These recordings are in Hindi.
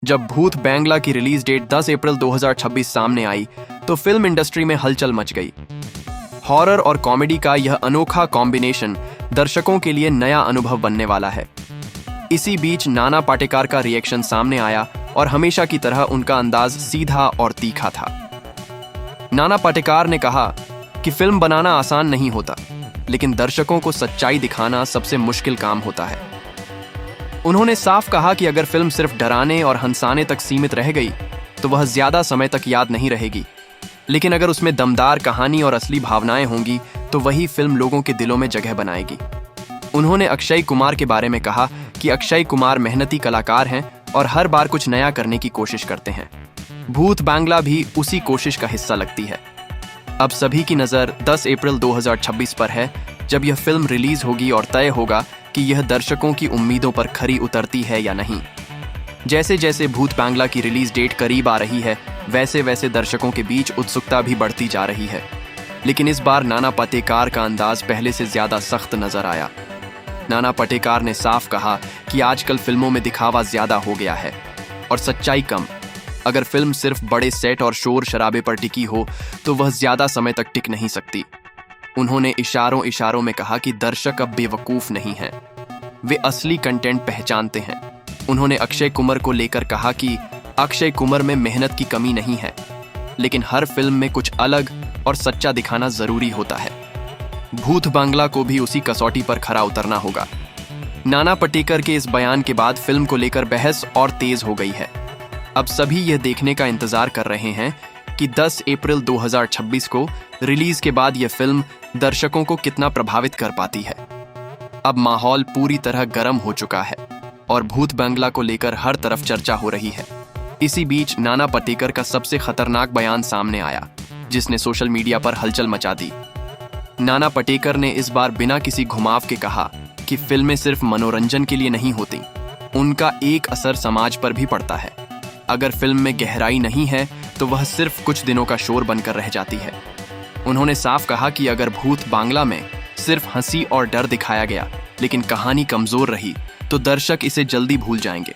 जब भूत बैंगला की रिलीज डेट 10 अप्रैल 2026 सामने आई तो फिल्म इंडस्ट्री में हलचल मच गई। हॉरर और कॉमेडी का यह अनोखा कॉम्बिनेशन दर्शकों के लिए नया अनुभव बनने वाला है। इसी बीच नाना पाटेकर का रिएक्शन सामने आया और हमेशा की तरह उनका अंदाज सीधा और तीखा था। नाना पाटेकर ने कहा कि फिल्म बनाना आसान नहीं होता, लेकिन दर्शकों को सच्चाई दिखाना सबसे मुश्किल काम होता है। उन्होंने साफ कहा कि अगर फिल्म सिर्फ डराने और हंसाने तक सीमित रह गई तो वह ज्यादा समय तक याद नहीं रहेगी, लेकिन अगर उसमें दमदार कहानी और असली भावनाएं होंगी तो वही फिल्म लोगों के दिलों में जगह बनाएगी। उन्होंने अक्षय कुमार के बारे में कहा कि अक्षय कुमार मेहनती कलाकार हैं और हर बार कुछ नया करने की कोशिश करते हैं। भूत बैंगला भी उसी कोशिश का हिस्सा लगती है। अब सभी की नज़र 10 अप्रैल 2026 पर है, जब यह फिल्म रिलीज होगी और तय होगा कि यह दर्शकों की उम्मीदों पर खरी उतरती है या नहीं। जैसे जैसे भूत बैंगला की रिलीज डेट करीब आ रही है, वैसे वैसे दर्शकों के बीच उत्सुकता भी बढ़ती जा रही है। लेकिन इस बार नाना पाटेकर का अंदाज पहले से ज्यादा सख्त नजर आया। नाना पाटेकर ने साफ कहा कि आजकल फिल्मों में दिखावा ज्यादा हो गया है और सच्चाई कम। अगर फिल्म सिर्फ बड़े सेट और शोर शराबे पर टिकी हो तो वह ज्यादा समय तक टिक नहीं सकती। उन्होंने इशारों इशारों में कहा कि दर्शक अब बेवकूफ नहीं हैं, वे असली कंटेंट पहचानते हैं। उन्होंने अक्षय कुमार को लेकर कहा कि अक्षय कुमार में मेहनत की कमी नहीं है, लेकिन हर फिल्म में कुछ अलग और सच्चा दिखाना जरूरी होता है। भूत बैंगला को भी उसी कसौटी पर खरा उतरना होगा। नाना पाटेकर के इस बयान के बाद फिल्म को लेकर बहस और तेज हो गई है। अब सभी यह देखने का इंतजार कर रहे हैं कि 10 अप्रैल 2026 को रिलीज के बाद यह फिल्म दर्शकों को कितना प्रभावित कर पाती है। अब माहौल पूरी तरह गर्म हो चुका है और भूत बैंगला को लेकर हर तरफ चर्चा हो रही है। इसी बीच नाना पाटेकर का सबसे खतरनाक बयान सामने आया, जिसने सोशल मीडिया पर हलचल मचा दी। नाना पाटेकर ने इस बार बिना किसी घुमाव के कहा कि फिल्में सिर्फ मनोरंजन के लिए नहीं होती, उनका एक असर समाज पर भी पड़ता है। अगर फिल्म में गहराई नहीं है तो वह सिर्फ कुछ दिनों का शोर बनकर रह जाती है। उन्होंने साफ कहा कि अगर भूत बैंगला में सिर्फ हंसी और डर दिखाया गया लेकिन कहानी कमजोर रही तो दर्शक इसे जल्दी भूल जाएंगे,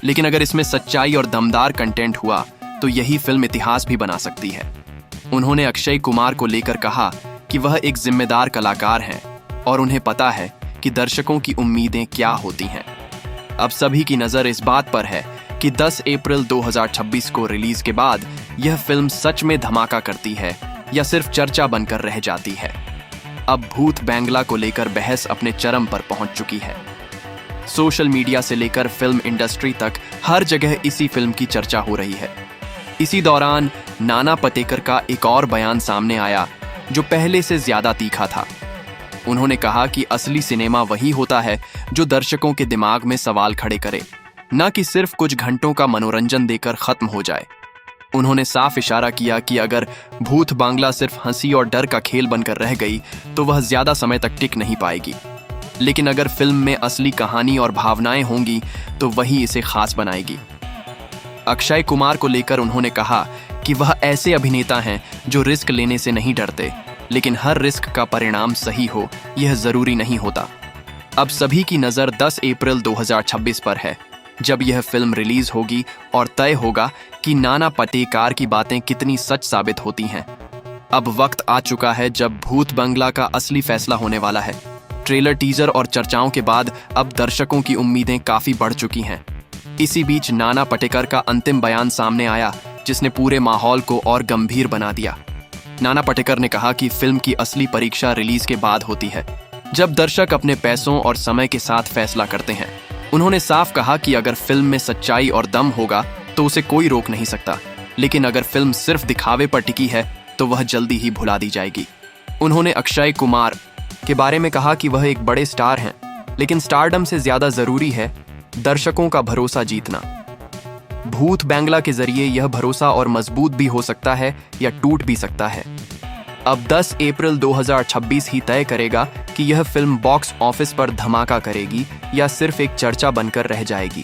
लेकिन अगर इसमें सच्चाई और दमदार कंटेंट हुआ तो यही फिल्म इतिहास भी बना सकती है। उन्होंने अक्षय कुमार को लेकर कहा कि वह एक जिम्मेदार कलाकार हैं और उन्हें पता है कि दर्शकों की उम्मीदें क्या होती हैं। अब सभी की नज़र इस बात पर है कि 10 अप्रैल 2026 को रिलीज के बाद यह फिल्म सच में धमाका करती है या सिर्फ चर्चा बनकर रह जाती है। अब भूत बैंगला को लेकर बहस अपने चरम पर पहुंच चुकी है। सोशल मीडिया से लेकर फिल्म इंडस्ट्री तक हर जगह इसी फिल्म की चर्चा हो रही है। इसी दौरान नाना पाटेकर का एक और बयान सामने आया जो पहले से ज्यादा तीखा था। उन्होंने कहा कि असली सिनेमा वही होता है जो दर्शकों के दिमाग में सवाल खड़े करे, न कि सिर्फ कुछ घंटों का मनोरंजन देकर खत्म हो जाए। उन्होंने साफ इशारा किया कि अगर भूत बैंगला सिर्फ हंसी और डर का खेल बनकर रह गई तो वह ज्यादा समय तक टिक नहीं पाएगी, लेकिन अगर फिल्म में असली कहानी और भावनाएं होंगी तो वही इसे खास बनाएगी। अक्षय कुमार को लेकर उन्होंने कहा कि वह ऐसे अभिनेता हैं जो रिस्क लेने से नहीं डरते, लेकिन हर रिस्क का परिणाम सही हो यह जरूरी नहीं होता। अब सभी की नज़र 10 अप्रैल 2026 पर है, जब यह फिल्म रिलीज होगी और तय होगा कि नाना पाटेकर की बातें कितनी सच साबित होती हैं। अब वक्त आ चुका है जब भूत बैंगला का असली फैसला होने वाला है। ट्रेलर, टीजर और चर्चाओं के बाद अब दर्शकों की उम्मीदें काफी बढ़ चुकी हैं। इसी बीच नाना पाटेकर का अंतिम बयान सामने आया, जिसने पूरे माहौल को और गंभीर बना दिया। नाना पाटेकर ने कहा कि फिल्म की असली परीक्षा रिलीज के बाद होती है, जब दर्शक अपने पैसों और समय के साथ फैसला करते हैं। उन्होंने साफ कहा कि अगर फिल्म में सच्चाई और दम होगा तो उसे कोई रोक नहीं सकता, लेकिन अगर फिल्म सिर्फ दिखावे पर टिकी है तो वह जल्दी ही भुला दी जाएगी। उन्होंने अक्षय कुमार के बारे में कहा कि वह एक बड़े स्टार हैं, लेकिन स्टारडम से ज्यादा जरूरी है दर्शकों का भरोसा जीतना। भूत बैंगला के जरिए यह भरोसा और मजबूत भी हो सकता है या टूट भी सकता है। अब 10 अप्रैल 2026 ही तय करेगा कि यह फिल्म बॉक्स ऑफिस पर धमाका करेगी या सिर्फ एक चर्चा बनकर रह जाएगी।